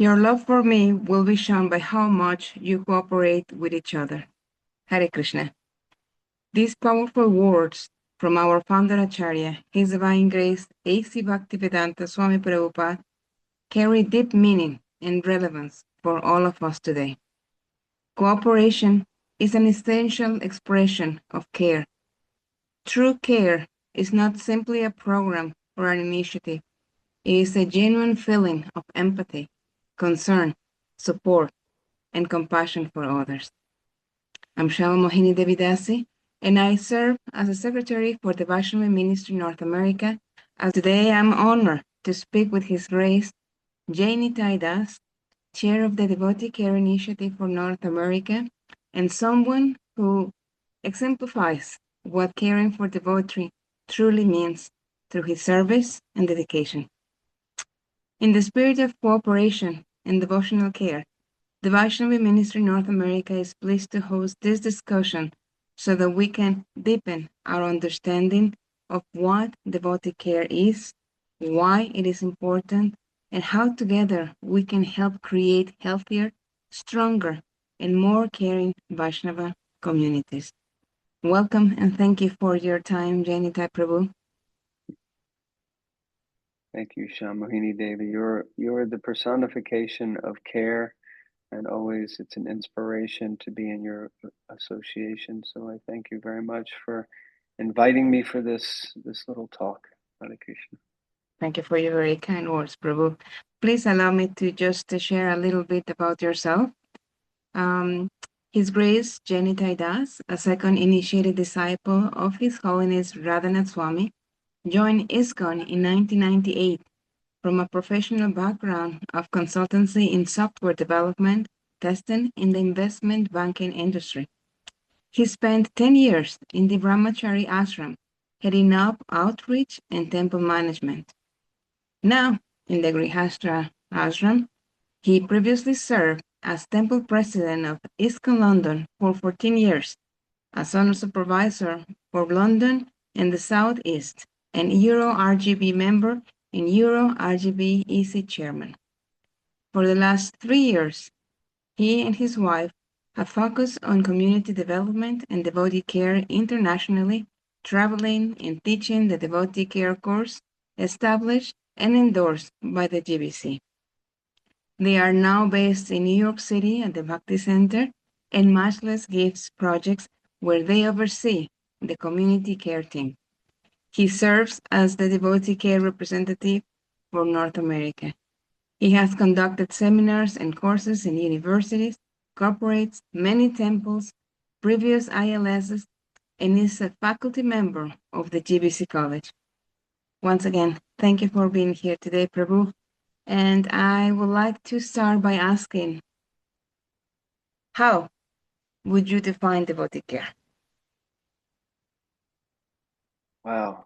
Your love for me will be shown by how much you cooperate with each other. Hare Krishna. These powerful words from our founder Acharya, His Divine Grace, A.C. Bhaktivedanta Swami Prabhupada, carry deep meaning and relevance for all of us today. Cooperation is an essential expression of care. True care is not simply a program or an initiative. It is a genuine feeling of empathy, concern, support, and compassion for others. I'm Shama Mohini Devidasi, and I serve as a secretary for the Vaishnavi Ministry North America. As today, I'm honored to speak with His Grace Jai Nitai Das, chair of the Devotee Care Initiative for North America, and someone who exemplifies what caring for devotee truly means through his service and dedication. In the spirit of cooperation and devotional care, the Vaishnavi Ministry North America is pleased to host this discussion so that we can deepen our understanding of what devotee care is, why it is important, and how together we can help create healthier, stronger, and more caring Vaishnava communities. Welcome and thank you for your time, Jai Nitai Prabhu. Thank you, Shamohini Devi. You're the personification of care, and always it's an inspiration to be in your association. So I thank you very much for inviting me for this little talk. Hare Krishna. Thank you for your very kind words, Prabhu. Please allow me to just share a little bit about yourself. His Grace Jai Nitai Das, a second initiated disciple of His Holiness Radhanath Swami, joined ISKCON in 1998 from a professional background of consultancy in software development, testing, in the investment banking industry. He spent 10 years in the Brahmachari ashram, heading up outreach and temple management. Now, in the Grihastra ashram, he previously served as temple president of ISKCON London for 14 years, as honor supervisor for London and the South East, and Euro RGB member and Euro RGB EC chairman. For the last 3 years, he and his wife have focused on community development and devotee care internationally, traveling and teaching the devotee care course established and endorsed by the GBC. They are now based in New York City at the Bhakti Center and Matchless Gifts projects where they oversee the community care team. He serves as the devotee care representative for North America. He has conducted seminars and courses in universities, corporates, many temples, previous ILSs, and is a faculty member of the GBC College. Once again, thank you for being here today, Prabhu. And I would like to start by asking, how would you define devotee care? Wow.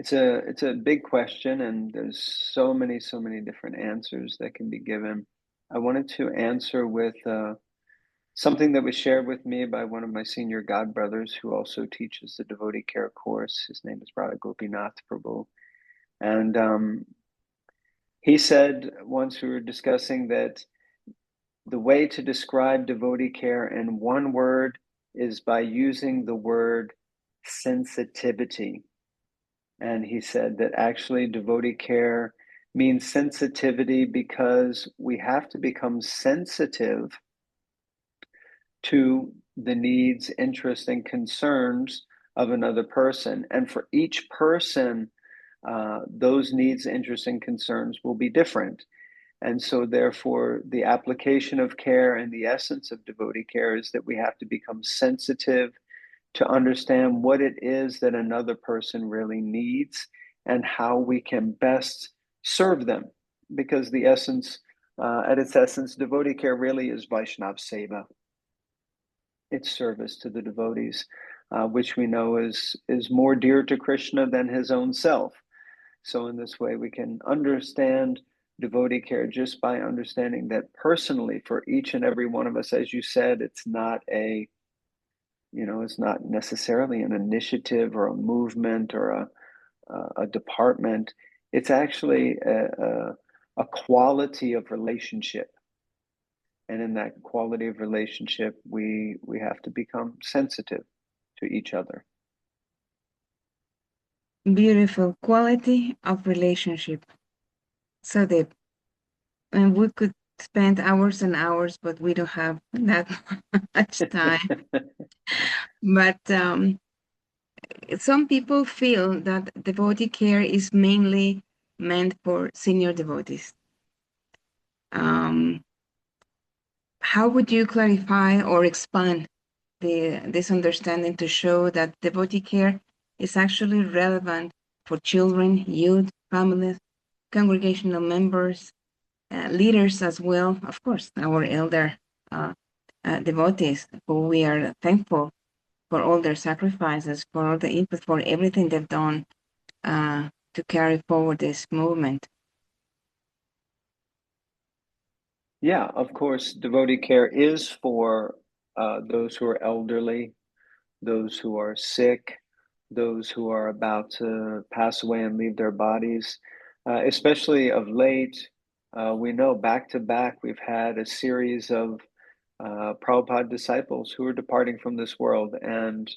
It's a big question, and there's so many different answers that can be given. I wanted to answer with something that was shared with me by one of my senior godbrothers who also teaches the devotee care course. His name is Radha Gopinath Prabhu. And he said once we were discussing that the way to describe devotee care in one word is by using the word sensitivity. And he said that actually devotee care means sensitivity because we have to become sensitive to the needs, interests, and concerns of another person. And for each person, those needs, interests, and concerns will be different. And so therefore, the application of care and the essence of devotee care is that we have to become sensitive to understand what it is that another person really needs and how we can best serve them. Because the essence, at its essence, devotee care really is Vaishnav Seva. It's service to the devotees, which we know is more dear to Krishna than his own self. So in this way, we can understand devotee care just by understanding that personally for each and every one of us, as you said, it's not it's not necessarily an initiative or a movement or a department. It's actually a quality of relationship. And in that quality of relationship, we have to become sensitive to each other. Beautiful quality of relationship. So deep. And we could spend hours and hours, but we don't have that much time. But some people feel that devotee care is mainly meant for senior devotees. How would you clarify or expand this understanding to show that devotee care is actually relevant for children, youth, families, congregational members, leaders as well, of course, our elder uh, devotees, who we are thankful for all their sacrifices, for all the input, for everything they've done to carry forward this movement. Yeah, of course, devotee care is for those who are elderly, those who are sick, those who are about to pass away and leave their bodies. Especially of late, we know back to back we've had a series of Prabhupada disciples who are departing from this world. And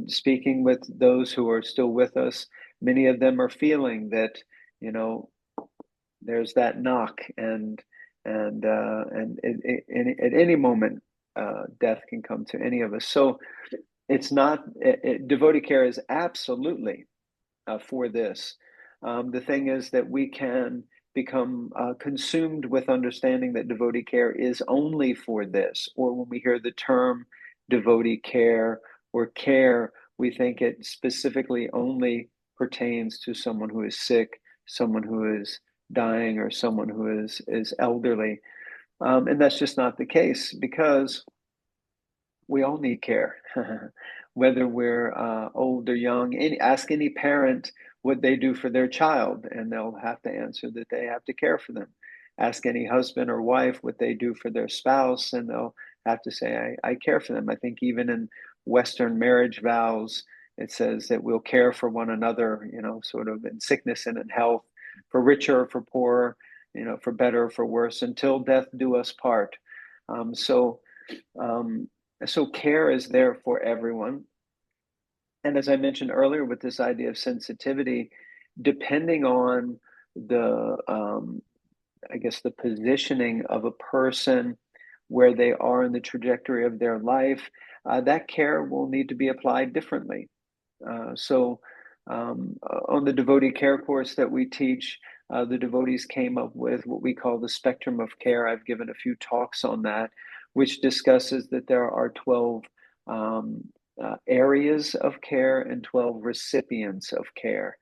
speaking with those who are still with us, many of them are feeling that, you know, there's that knock, and at any moment, death can come to any of us. So it's not devotee care is absolutely for this. The thing is that we can become consumed with understanding that devotee care is only for this, or when we hear the term devotee care or care, we think it specifically only pertains to someone who is sick, someone who is dying, or someone who is elderly. And that's just not the case, because we all need care, whether we're old or young. Ask any parent what they do for their child, and they'll have to answer that they have to care for them. Ask any husband or wife what they do for their spouse, and they'll have to say, I care for them. I think even in Western marriage vows, it says that we'll care for one another, sort of in sickness and in health, for richer or for poorer, for better or for worse, until death do us part. Um, so um, so care is there for everyone. And as I mentioned earlier, with this idea of sensitivity, depending on I guess, the positioning of a person, where they are in the trajectory of their life, that care will need to be applied differently. So on the devotee care course that we teach, the devotees came up with what we call the spectrum of care. I've given a few talks on that, which discusses that there are 12 areas of care and 12 recipients of care.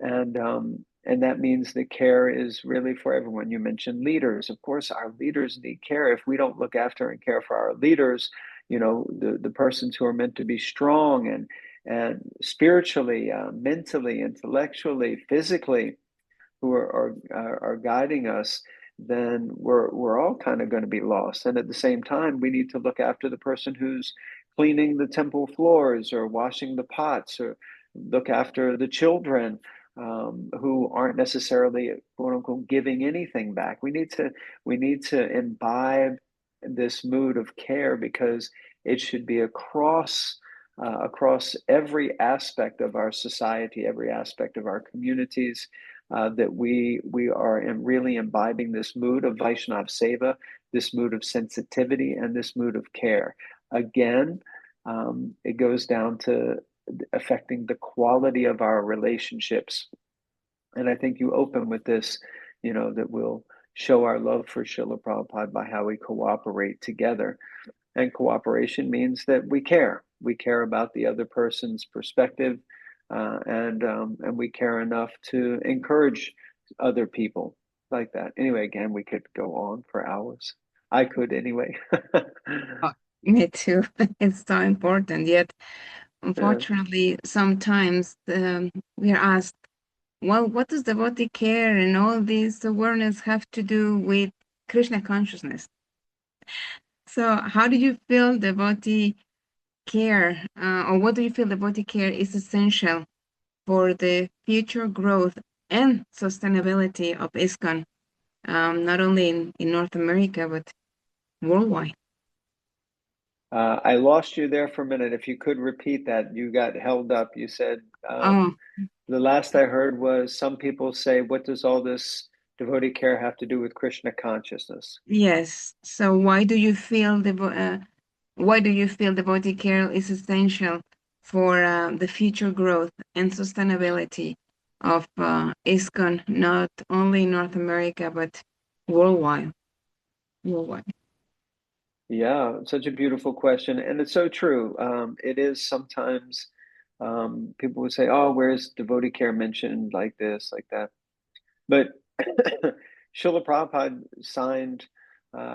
And that means that care is really for everyone. You mentioned leaders. Of course, our leaders need care. If we don't look after and care for our leaders, the persons who are meant to be strong and spiritually, mentally, intellectually, physically, who are guiding us, then we're all kind of going to be lost. And at the same time, we need to look after the person who's cleaning the temple floors or washing the pots, or look after the children who aren't necessarily, quote unquote, giving anything back. We need to imbibe this mood of care, because it should be across every aspect of our society, every aspect of our communities, that we are really imbibing this mood of Vaishnav Seva, this mood of sensitivity, and this mood of care. Again, it goes down to affecting the quality of our relationships. And I think you open with this, that we'll show our love for Srila Prabhupada by how we cooperate together. And cooperation means that we care. We care about the other person's perspective, and we care enough to encourage other people like that. Anyway, again, we could go on for hours. I could anyway. Oh, me too. It's so important. Yet, Yeah. unfortunately, sometimes we are asked, well, what does devotee care and all this awareness have to do with Krishna consciousness? So, how do you feel devotee care, or what do you feel devotee care is essential for the future growth and sustainability of ISKCON? not only in North America, but worldwide. I lost you there for a minute. If you could repeat that, you got held up. You said, Oh, the last I heard was some people say, what does all this devotee care have to do with Krishna consciousness? yes. So why do you feel devotee care is essential for the future growth and sustainability of ISKCON, not only in North America, but worldwide? Worldwide. Yeah, such a beautiful question. And it's so true. It is sometimes people would say, oh, where's devotee care mentioned like this, like that? But Srila Prabhupada signed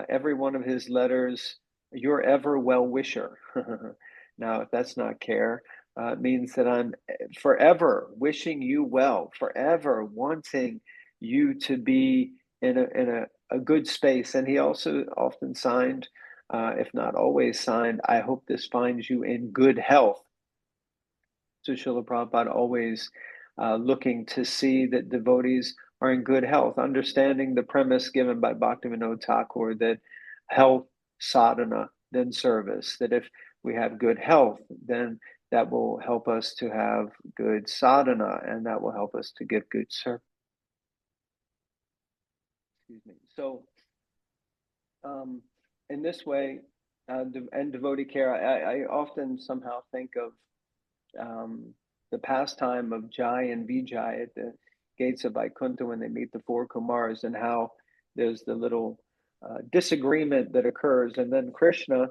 every one of his letters, your ever well wisher. Now, if that's not care, it means that I'm forever wishing you well, forever wanting you to be in a good space. And he also often signed, if not always signed, I hope this finds you in good health. So Srila Prabhupada always looking to see that devotees are in good health, understanding the premise given by Bhaktivinoda Thakur that health, sadhana, then service. That if we have good health, then that will help us to have good sadhana, and that will help us to give good service. Excuse me. So, in this way, and devotee care, I often somehow think of the pastime of Jai and Vijay at the gates of Vaikuntha when they meet the four Kumars, and how there's the little disagreement that occurs. And then Krishna,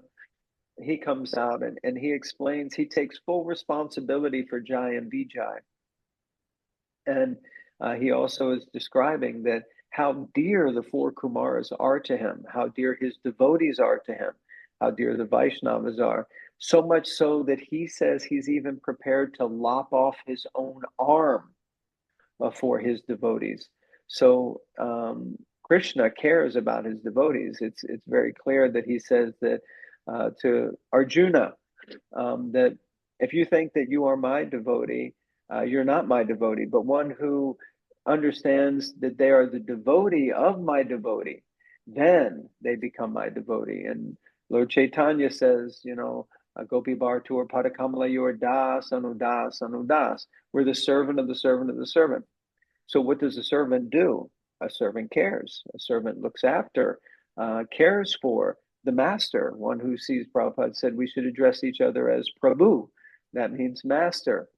he comes out and he explains, he takes full responsibility for Jai and Vijay. And he also is describing that how dear the four Kumars are to him, how dear his devotees are to him, how dear the Vaishnavas are. So much so that he says he's even prepared to lop off his own arm for his devotees. So Krishna cares about his devotees. It's very clear that he says that to Arjuna, that if you think that you are my devotee, you're not my devotee, but one who understands that they are the devotee of my devotee, then they become my devotee. And Lord Chaitanya says, Gopi Bhartur Padakamala, you are das, anudas, anudas. We're the servant of the servant of the servant. So what does a servant do? A servant cares. A servant looks after, cares for the master. One who sees, Prabhupada said we should address each other as Prabhu. That means master.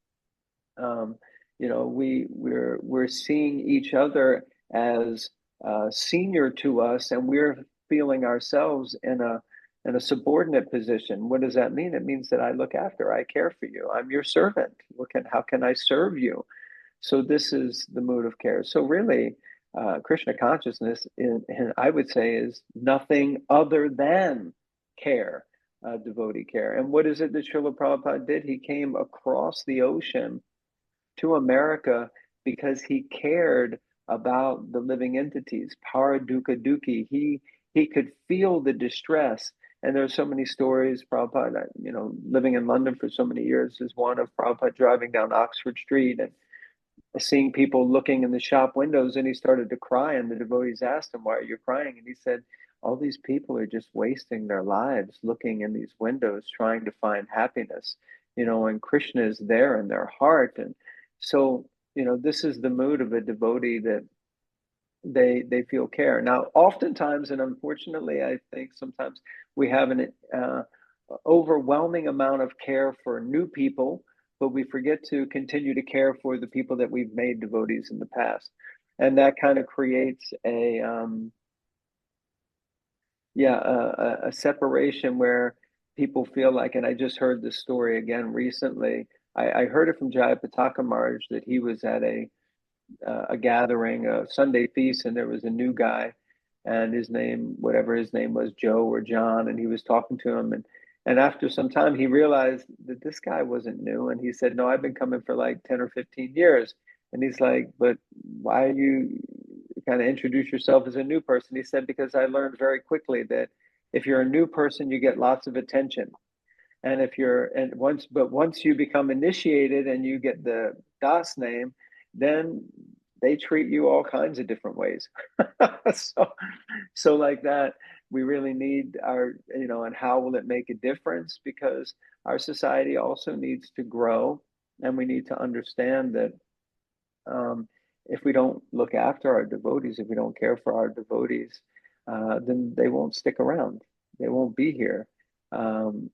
We're seeing each other as senior to us, and we're feeling ourselves in a subordinate position. What does that mean? It means that I look after, I care for you. I'm your servant. How can I serve you? So this is the mood of care. So really, Krishna consciousness, I would say, is nothing other than care, devotee care. And what is it that Srila Prabhupada did? He came across the ocean to America because he cared about the living entities, para dukkha dukhi. He could feel the distress. And there are so many stories. Prabhupada, living in London for so many years, is one of Prabhupada driving down Oxford Street and seeing people looking in the shop windows, and he started to cry, and the devotees asked him, why are you crying? And he said, all these people are just wasting their lives looking in these windows trying to find happiness, and Krishna is there in their heart. And so this is the mood of a devotee, that they feel care. Now oftentimes, and unfortunately I think sometimes, we have an overwhelming amount of care for new people, but we forget to continue to care for the people that we've made devotees in the past. And that kind of creates a separation where people feel like, and I just heard this story again recently. I heard it from Jayapataka Maharaj, that he was at a gathering, a Sunday feast, and there was a new guy, and his name, whatever his name was, Joe or John, and he was talking to him, and after some time he realized that this guy wasn't new, and he said, no, I've been coming for like 10 or 15 years. And he's like, but why are you kind of introduce yourself as a new person? He said, because I learned very quickly that if you're a new person, you get lots of attention. And once you become initiated and you get the Das name, then they treat you all kinds of different ways. so, so like that, we really need our, and how will it make a difference? Because our society also needs to grow, and we need to understand that if we don't look after our devotees, if we don't care for our devotees, then they won't stick around. They won't be here. Um,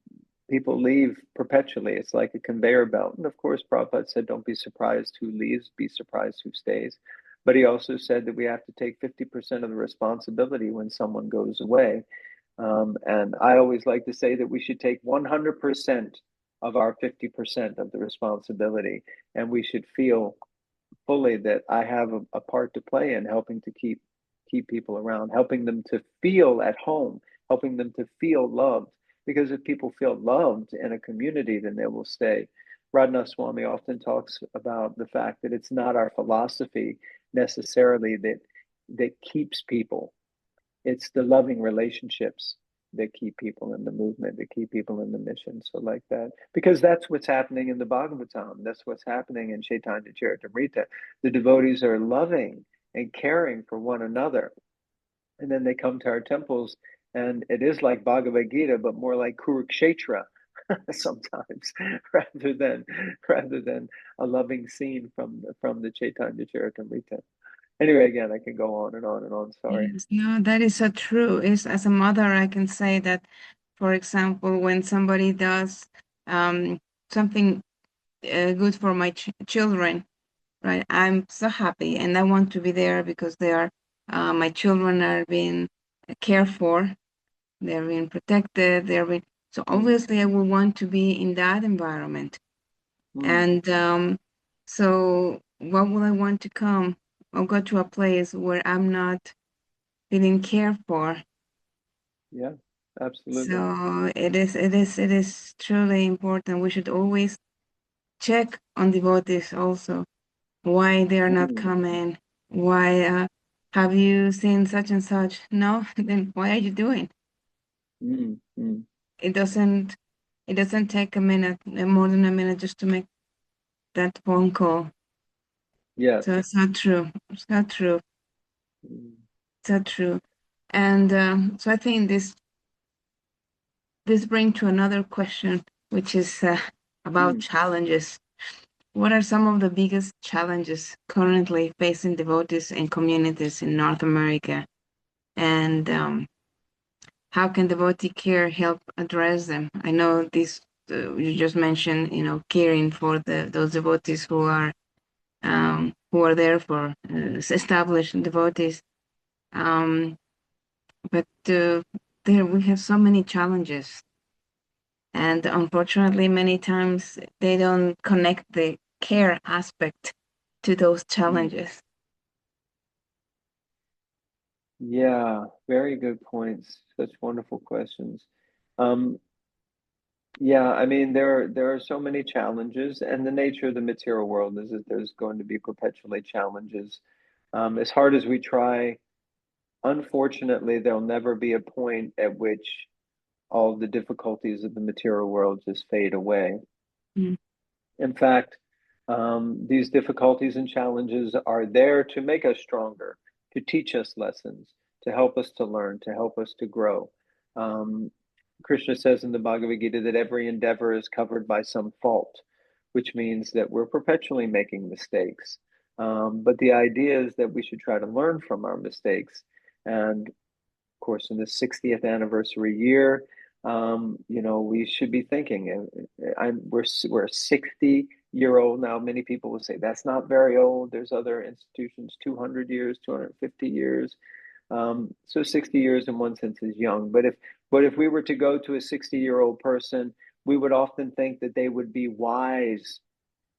People leave perpetually. It's like a conveyor belt. And of course, Prabhupada said, don't be surprised who leaves, be surprised who stays. But he also said that we have to take 50% of the responsibility when someone goes away. And I always like to say that we should take 100% of our 50% of the responsibility, and we should feel fully that I have a part to play in helping to keep people around, helping them to feel at home, helping them to feel loved. Because if people feel loved in a community, then they will stay. Radhanath Swami often talks about the fact that it's not our philosophy necessarily that keeps people. It's the loving relationships that keep people in the movement, that keep people in the mission. So like that, because that's what's happening in the Bhagavatam. That's what's happening in Chaitanya Charitamrita. The devotees are loving and caring for one another. And then they come to our temples, and it is like Bhagavad Gita, but more like Kurukshetra sometimes, rather than a loving scene from the Chaitanya Charitamrita. Anyway, again, I can go on and on and on. Sorry. Yes, no, that is so true. Is as a mother, I can say that, for example, when somebody does something good for my children, right? I'm so happy, and I want to be there because they are my children are being cared for, they're being protected, they're being so Mm, obviously I will want to be in that environment. mm, And so what will I want to come or go to a place where I'm not feeling cared for? yeah, absolutely. So it is truly important. We should always check on devotees also. Why they are not Mm, coming? Why have you seen such and such? No, then why are you doing? mm, mm. It doesn't it doesn't take a minute, more than a minute just to make that phone call. Yes. So it's not true. It's not true. Mm, It's not true. And so I think this brings to another question, which is about mm, challenges. What are some of the biggest challenges currently facing devotees and communities in North America? And how can devotee care help address them? I know this you just mentioned, caring for those devotees who are there for established devotees. Um, but there we have so many challenges, and unfortunately, many times they don't connect the care aspect to those mm. challenges. Yeah, very good points. Such wonderful questions. Um, yeah, I mean there are so many challenges, and the nature of the material world is that there's going to be perpetually challenges. As hard as we try, unfortunately, there'll never be a point at which all the difficulties of the material world just fade away. Mm, In fact, these difficulties and challenges are there to make us stronger, to teach us lessons, to help us to learn, to help us to grow. Um, Krishna says in the Bhagavad Gita that every endeavor is covered by some fault, which means that we're perpetually making mistakes. But the idea is that we should try to learn from our mistakes. And of course, in the 60th anniversary year, we should be thinking, we're a 60-year old now. Many people will say that's not very old. There's other institutions, 200 years, 250 years. So 60 years in one sense is young. But if we were to go to a 60-year-old person, we would often think that they would be wise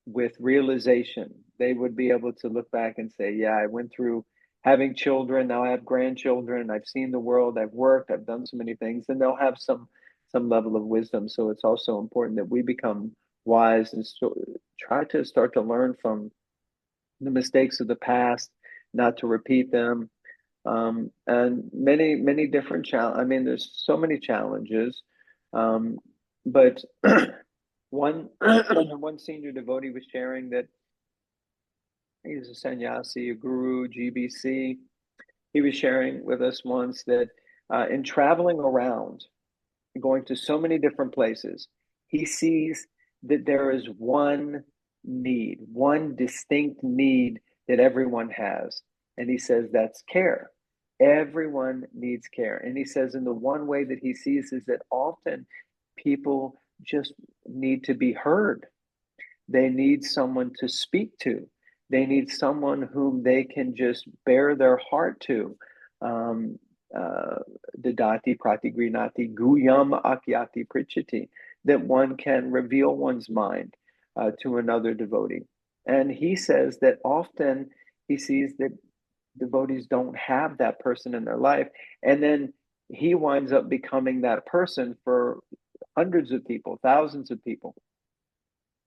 with realization. They would be able to look back and say, yeah, I went through having children, now I have grandchildren, I've seen the world, I've worked, I've done so many things, and they'll have some level of wisdom. So it's also important that we become wise and try to start to learn from the mistakes of the past, not to repeat them. And many, many different challenges. I mean, there's so many challenges. But one one senior devotee was sharing that He's a sannyasi, a guru, GBC. He was sharing with us once that in traveling around, going to so many different places, he sees that there is one need, one distinct need that everyone has. And he says that's care. Everyone needs care. And he says, in the one way that he sees is that often people just need to be heard. They need someone to speak to. They need someone whom they can just bare their heart to. Um, Dadati pratigrinati guyam akyati prichiti, that one can reveal one's mind to another devotee. And he says that often he sees that devotees don't have that person in their life. And then he winds up becoming that person for hundreds of people, thousands of people.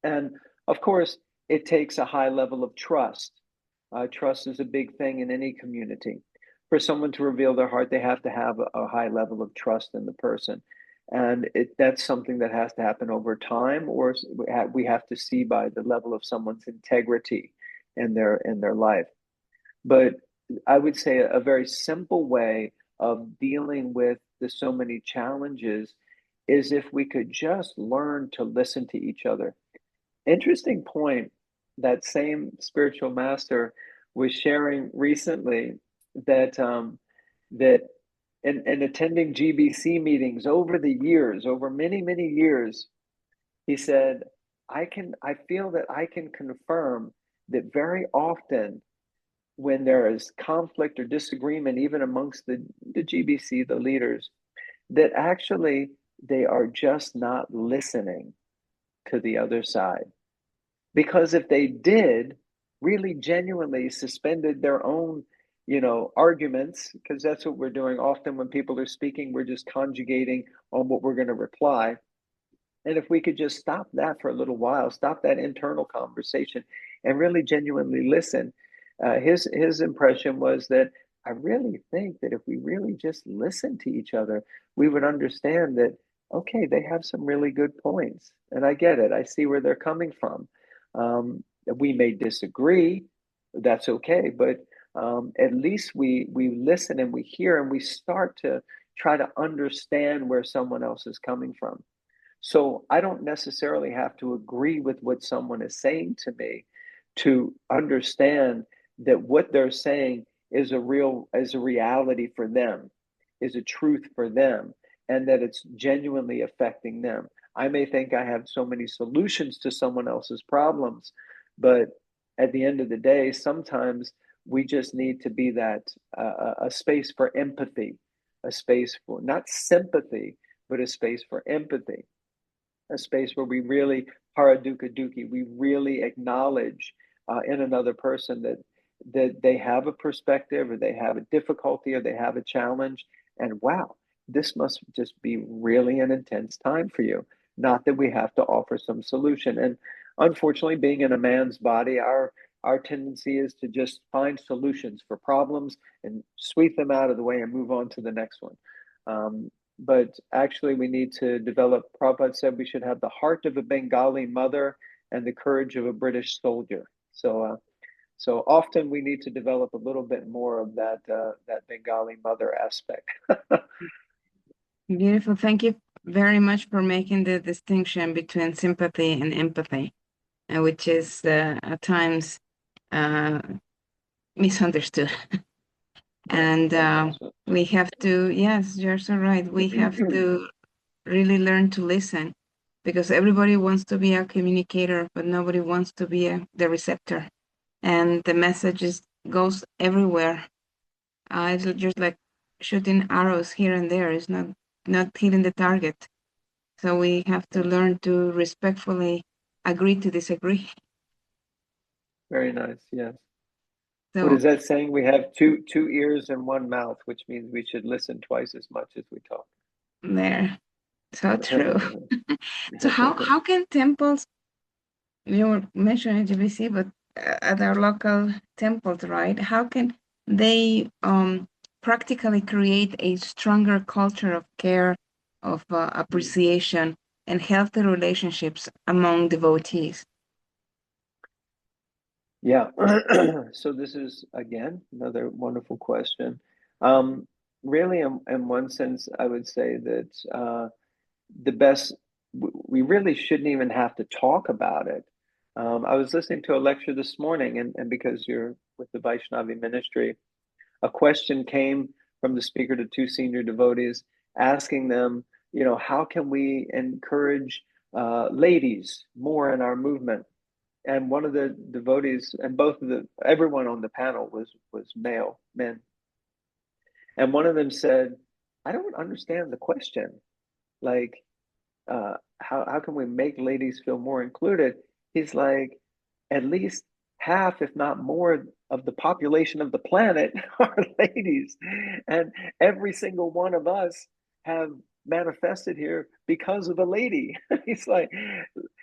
And of course, it takes a high level of trust. Trust is a big thing in any community. For someone to reveal their heart, they have to have a high level of trust in the person. And that's something that has to happen over time, or we have to see by the level of someone's integrity in their life. But I would say a very simple way of dealing with the so many challenges is if we could just learn to listen to each other. Interesting point. That same spiritual master was sharing recently that that in attending GBC meetings over the years, over many years, he said, I feel that I can confirm that very often when there is conflict or disagreement, even amongst the GBC, the leaders, that actually they are just not listening to the other side. Because if they did really genuinely suspended their own, arguments, because that's what we're doing. Often when people are speaking, we're just conjugating on what we're going to reply. And if we could just stop that for a little while, stop that internal conversation and really genuinely listen. His impression was that I really think that if we really just listen to each other, we would understand that, okay, they have some really good points. And I get it. I see where they're coming from. We may disagree. That's okay. But at least we listen and we hear and we start to try to understand where someone else is coming from. So I don't necessarily have to agree with what someone is saying to me to understand that what they're saying is a reality for them, is a truth for them, and that it's genuinely affecting them. I may think I have so many solutions to someone else's problems, but at the end of the day, sometimes we just need to be that a space for empathy, a space for not sympathy, but a space for empathy, a space where we really paraduka duki, we really acknowledge in another person that they have a perspective or they have a difficulty or they have a challenge, and wow, this must just be really an intense time for you. Not that we have to offer some solution. And unfortunately, being in a man's body, our tendency is to just find solutions for problems and sweep them out of the way and move on to the next one. But actually, we need to develop. Prabhupada said we should have the heart of a Bengali mother and the courage of a British soldier. So often we need to develop a little bit more of that Bengali mother aspect. Beautiful. Thank you very much for making the distinction between sympathy and empathy, which is at times misunderstood. And we have to, yes, you're so right. We have to really learn to listen, because everybody wants to be a communicator, but nobody wants to be the receptor. And the message goes everywhere. It's just like shooting arrows here and there. It's not hitting the target. So we have to learn to respectfully agree to disagree. Very nice. Yes. So What is that saying? We have two ears and one mouth, which means we should listen twice as much as we talk. there, so true. So how can temples, you were mentioning GBC, but at our local temples, right? How can they practically create a stronger culture of care, of appreciation, and healthy relationships among devotees? Yeah. So this is again another wonderful question. Um, Really, in one sense, I would say that the best, we really shouldn't even have to talk about it. I was listening to a lecture this morning, and because you're with the Vaishnavi ministry, a question came from the speaker to two senior devotees asking them, how can we encourage ladies more in our movement? And one of the devotees, and everyone on the panel was male men, and one of them said, "I don't understand the question. Like, how can we make ladies feel more included?" He's like, at least half, if not more, of the population of the planet are ladies, and every single one of us have manifested here because of a lady. he's like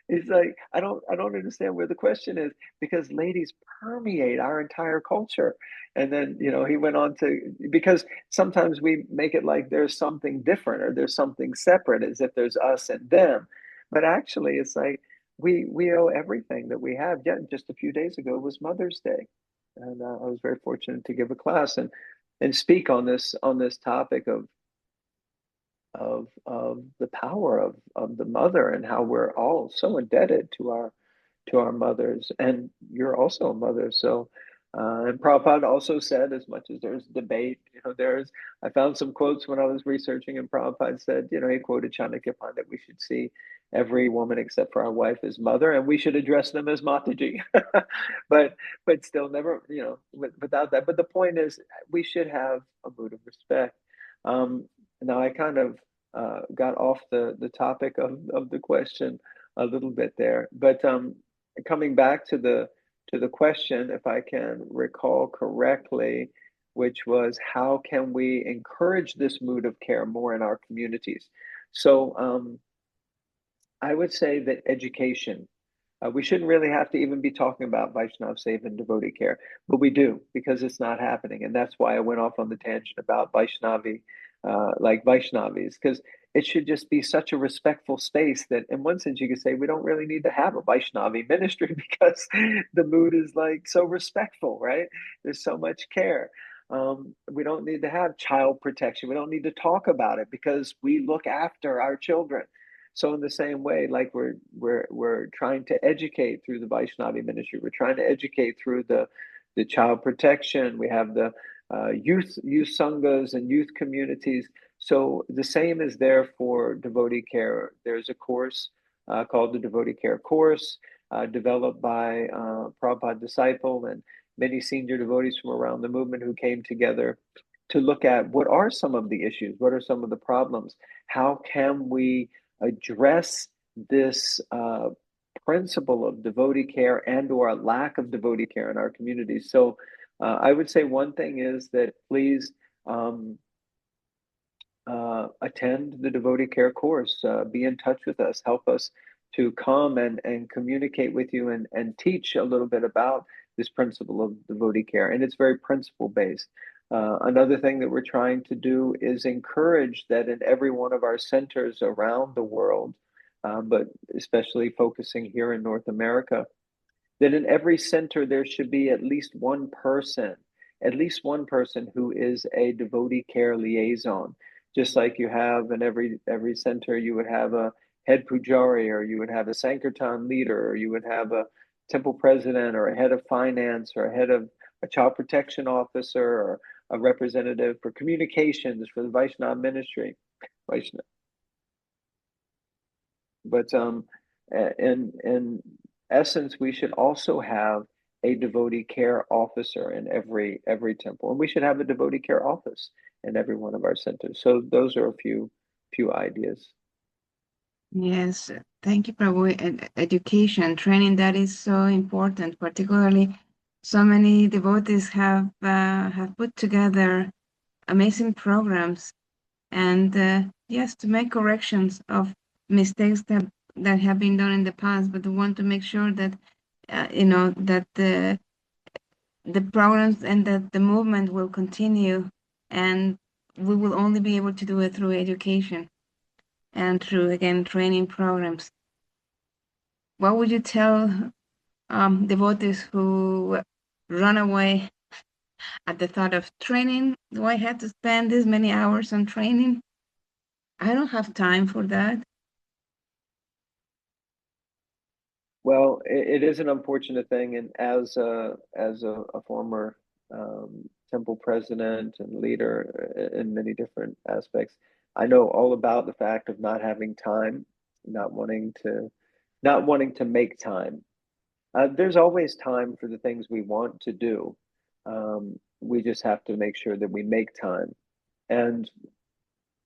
he's like, I don't understand where the question is, because ladies permeate our entire culture. And then he went on to, because sometimes we make it like there's something different or there's something separate, as if there's us and them, but actually it's like we owe everything that we have. Yet just a few days ago was Mother's Day, and I was very fortunate to give a class and speak on this topic of the power of the mother, and how we're all so indebted to our mothers. And you're also a mother. So, and Prabhupada also said, as much as there's debate, I found some quotes when I was researching, and Prabhupada said, he quoted Chanakya Pandit, we should see every woman except for our wife as mother, and we should address them as Mataji. but but still never, without that. But the point is, we should have a mood of respect. Um, Now I kind of got off the topic of the question a little bit there, but coming back to the question, if I can recall correctly, which was how can we encourage this mood of care more in our communities? So I would say that education. We shouldn't really have to even be talking about Vaishnav Seva and devotee care, but we do, because it's not happening. And that's why I went off on the tangent about Vaishnavi, like Vaishnavis, because it should just be such a respectful space that, in one sense, you could say we don't really need to have a Vaishnavi ministry because the mood is like so respectful, right? There's so much care. We don't need to have child protection. We don't need to talk about it because we look after our children. So in the same way, like we're trying to educate through the Vaishnavi ministry, we're trying to educate through the child protection. We have the youth sanghas and youth communities. So the same is there for devotee care. There's a course called the Devotee Care course, developed by Prabhupada disciple and many senior devotees from around the movement who came together to look at what are some of the issues, what are some of the problems, how can we address this principle of devotee care and or a lack of devotee care in our communities. So I would say one thing is that please attend the devotee care course, be in touch with us, help us to come and communicate with you and teach a little bit about this principle of devotee care. And it's very principle based. Another thing that we're trying to do is encourage that in every one of our centers around the world, but especially focusing here in North America, that in every center there should be at least one person who is a devotee care liaison. Just like you have in every center, you would have a head pujari, or you would have a sankirtan leader, or you would have a temple president, or a head of finance, or a head of a child protection officer, or a representative for communications for the Vaishnava ministry. Vaishnav. But in essence, we should also have a devotee care officer in every temple, and we should have a devotee care office in every one of our centers. So those are a few ideas. Yes, thank you, Prabhu. Education, training, that is so important. Particularly, so many devotees have put together amazing programs, and yes, to make corrections of mistakes that have been done in the past, but we want to make sure that that the programs and that the movement will continue, and we will only be able to do it through education and through, again, training programs. What would you tell devotees who run away at the thought of training. Do I have to spend this many hours on training? I don't have time for that. Well, it is an unfortunate thing, and as a former temple president and leader in many different aspects, I know all about the fact of not having time, not wanting to, not wanting to make time. There's always time for the things we want to do. We just have to make sure that we make time. And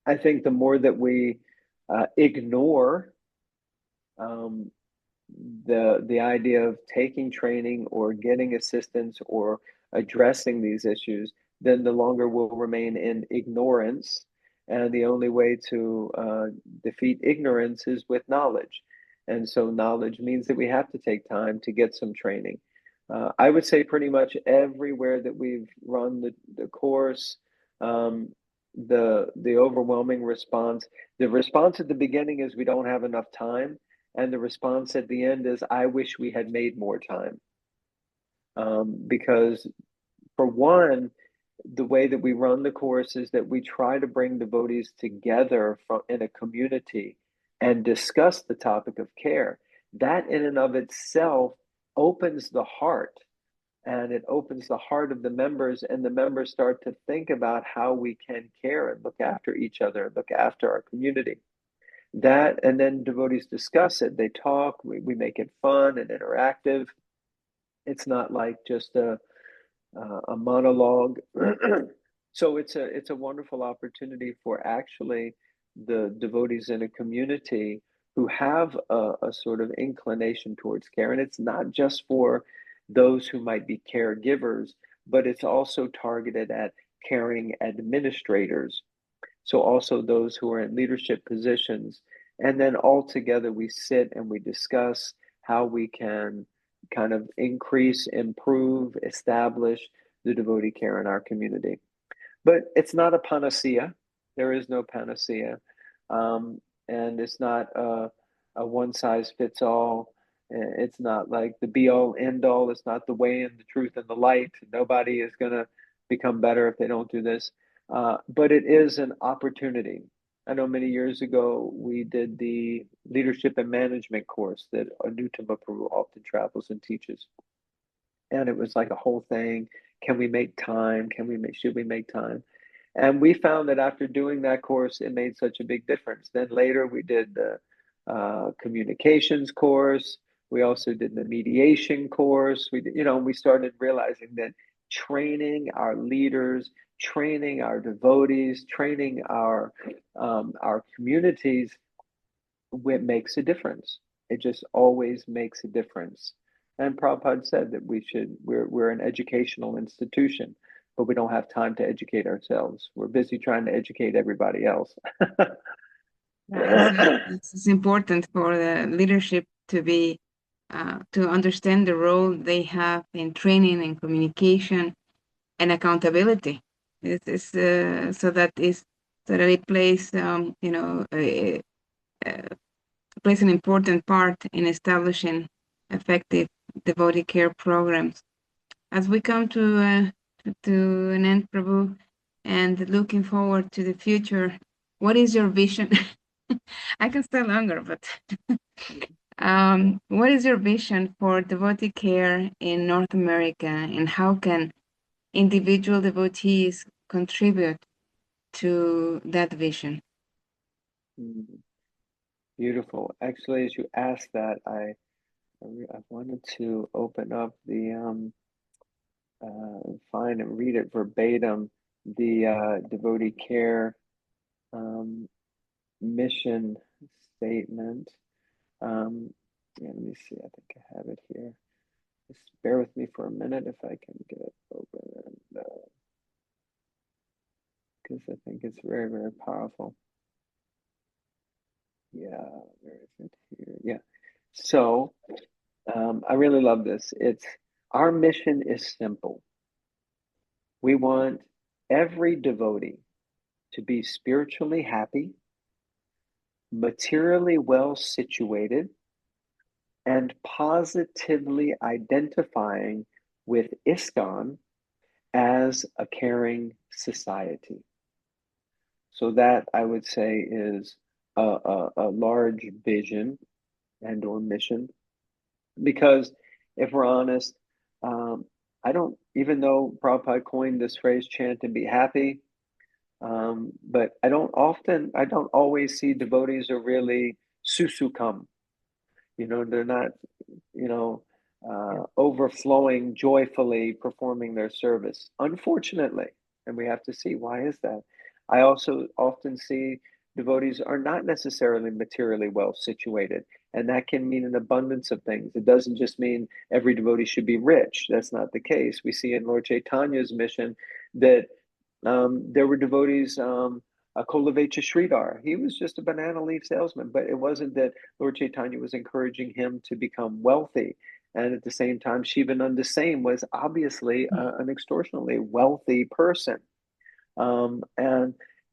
I think the more that we ignore um, the idea of taking training or getting assistance or addressing these issues, then the longer we'll remain in ignorance. And the only way to defeat ignorance is with knowledge. And so knowledge means that we have to take time to get some training. I would say pretty much everywhere that we've run the course, um, the overwhelming response, the response at the beginning is we don't have enough time, and the response at the end is, I wish we had made more time. Because, for one, the way that we run the course is that we try to bring devotees together in a community and discuss the topic of care. That, in and of itself, opens the heart, and it opens the heart of the members, and the members start to think about how we can care and look after each other, look after our community. That, and then devotees discuss it. They talk. We make it fun and interactive. It's not like just a monologue. So it's a wonderful opportunity for actually the devotees in a community who have a sort of inclination towards care. And it's not just for those who might be caregivers, but it's also targeted at caring administrators, so also those who are in leadership positions. And then all together we sit and we discuss how we can kind of increase, improve, establish the devotee care in our community. But it's not a panacea. There is no panacea. And it's not a one size fits all. It's not like the be all end all. It's not the way and the truth and the light. Nobody is going to become better if they don't do this. But it is an opportunity. I know many years ago we did the leadership and management course that Anutama Prabhu often travels and teaches. And it was like a whole thing. Can we make time? Should we make time? And we found that after doing that course, it made such a big difference. Then later we did the communications course. We also did the mediation course. We started realizing that training our leaders, training our devotees, training our communities, it makes a difference. It just always makes a difference. And Prabhupada said that we're an educational institution, but we don't have time to educate ourselves. We're busy trying to educate everybody else. It's important for the leadership to be to understand the role they have in training and communication and accountability. So that it plays plays an important part in establishing effective devotee care programs. As we come to an end, Prabhu, and looking forward to the future, what is your vision? I can stay longer, but what is your vision for devotee care in North America, and how can individual devotees contribute to that vision? Beautiful. Actually, as you asked that, I wanted to open up the find and read it verbatim, the devotee care um, mission statement. Yeah, let me see. I think I have it here. Just bear with me for a minute if I can get it open, because I think it's very, very powerful. Yeah, where is it here? Yeah. So I really love this. It's Our mission is simple. We want every devotee to be spiritually happy, materially well situated, and positively identifying with ISKCON as a caring society. So that I would say is a large vision and or mission. Because if we're honest, um, I don't, even though Prabhupada coined this phrase, chant and be happy, but I don't always see devotees are really susukam. They're not, you know, Yeah. overflowing joyfully performing their service, unfortunately. And we have to see, why is that? I also often see devotees are not necessarily materially well situated, and that can mean an abundance of things. It doesn't just mean every devotee should be rich. That's not the case. We see in Lord Chaitanya's mission that there were devotees, Kolavecha Sridhar. He was just a banana leaf salesman, but it wasn't that Lord Chaitanya was encouraging him to become wealthy. And at the same time, Shivananda Same was obviously an extortionately wealthy person.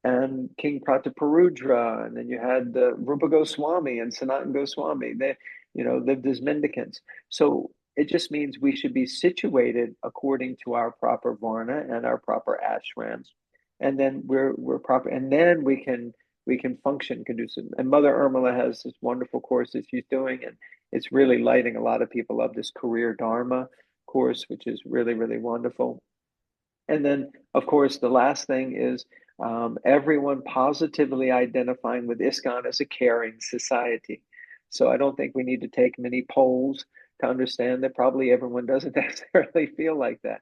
And King Prataparudra, and then you had Rupa Goswami and Sanatan Goswami. They, lived as mendicants. So it just means we should be situated according to our proper varna and our proper ashrams, and then we're proper, and then we can function conducive. And Mother Irmala has this wonderful course that she's doing, and it's really lighting a lot of people up. This career dharma course, which is really really wonderful. And then, of course, the last thing is everyone positively identifying with ISKCON as a caring society. So I don't think we need to take many polls to understand that probably everyone doesn't necessarily feel like that.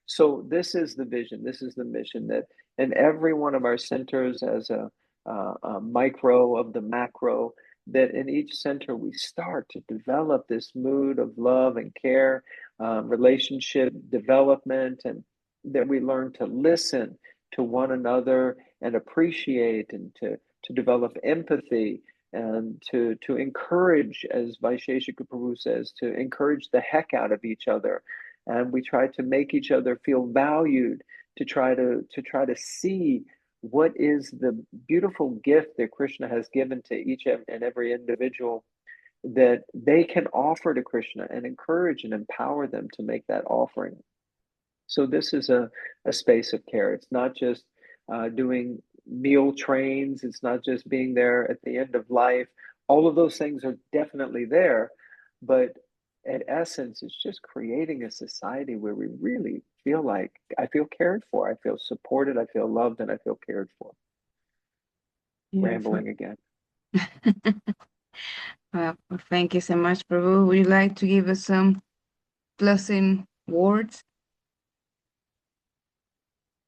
So this is the vision, this is the mission, that in every one of our centers, as a micro of the macro, that in each center we start to develop this mood of love and care, relationship development, and that we learn to listen to one another and appreciate, and to develop empathy, and to encourage, as Vaisheshika Prabhu says, to encourage the heck out of each other. And we try to make each other feel valued, to try to see what is the beautiful gift that Krishna has given to each and every individual, that they can offer to Krishna, and encourage and empower them to make that offering. So this is a space of care. It's not just doing meal trains. It's not just being there at the end of life. All of those things are definitely there, but at essence, it's just creating a society where we really feel like I feel cared for, I feel supported, I feel loved, and I feel cared for. Beautiful. Rambling again. Well, thank you so much, Prabhu. Would you like to give us some closing words?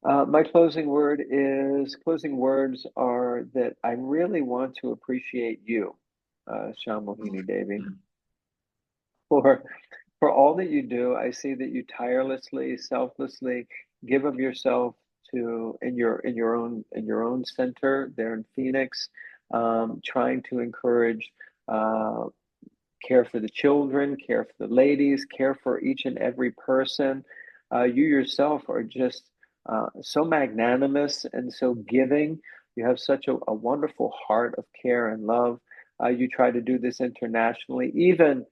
My closing words are that I really want to appreciate you, Shammohini Devi, for for all that you do. I see that you tirelessly, selflessly give of yourself to in your own center there in Phoenix, trying to encourage uh, care for the children, care for the ladies, care for each and every person. You yourself are just so magnanimous and so giving. You have such a wonderful heart of care and love. You try to do this internationally. Even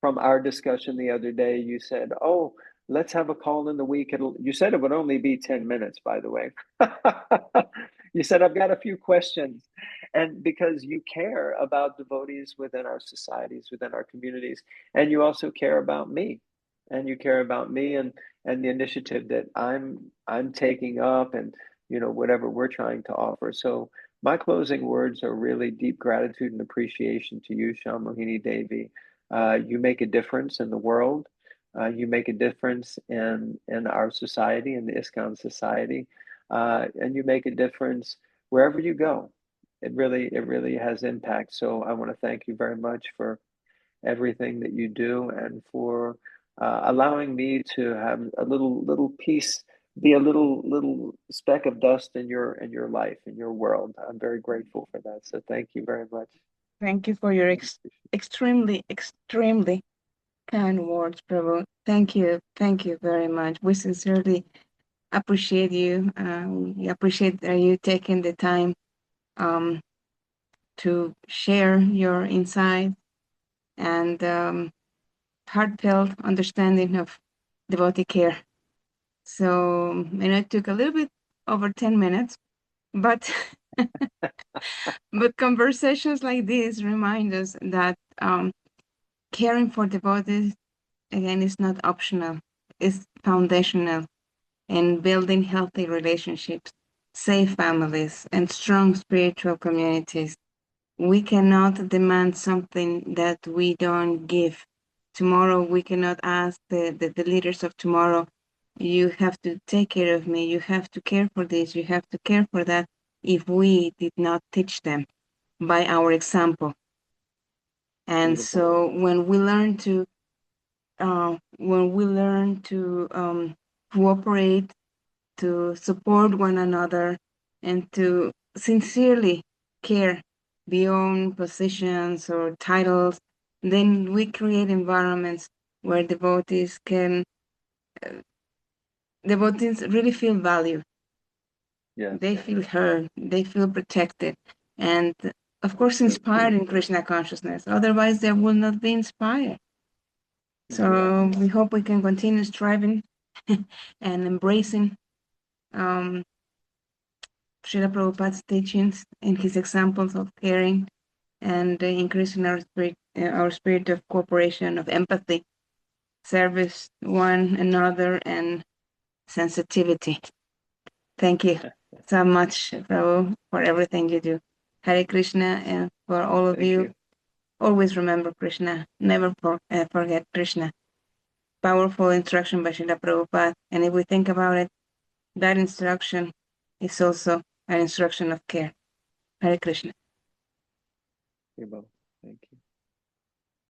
from our discussion the other day, you said, "Oh, let's have a call in the week." You said it would only be 10 minutes, by the way. You said, "I've got a few questions." And because you care about devotees within our societies, within our communities, and you also care about me, and you care about me, and the initiative that I'm taking up, and whatever we're trying to offer. So my closing words are really deep gratitude and appreciation to you, Shammohini Devi. You make a difference in the world. You make a difference in our society, in the ISKCON society, and you make a difference wherever you go. It really has impact. So I want to thank you very much for everything that you do, and for allowing me to have a little piece, be a little speck of dust in your life, in your world. I'm very grateful for that. So thank you very much. Thank you for your extremely, extremely kind words, Prabhu. Thank you. Thank you very much. We sincerely appreciate you. We appreciate you taking the time um, to share your insight and heartfelt understanding of devotee care. So, and it took a little bit over 10 minutes, but but conversations like this remind us that caring for devotees, again, is not optional, it's foundational in building healthy relationships, safe families, and strong spiritual communities. We cannot demand something that we don't give. Tomorrow, we cannot ask the leaders of tomorrow, you have to take care of me, you have to care for this, you have to care for that, if we did not teach them by our example. And Beautiful. so when we learn to cooperate, to support one another, and to sincerely care beyond positions or titles, then we create environments where devotees really feel valued. Yes. They feel heard, they feel protected, and of course inspired in Krishna consciousness. Otherwise, they will not be inspired. So we hope we can continue striving and embracing Srila Prabhupada's teachings and his examples of caring and increasing our spirit of cooperation, of empathy, service one another, and sensitivity. Thank you so much, Prabhu, for everything you do. Hare Krishna, and for all of you, always remember Krishna. Never forget Krishna. Powerful instruction by Srila Prabhupada. And if we think about it, that instruction is also an instruction of care. Hare Krishna.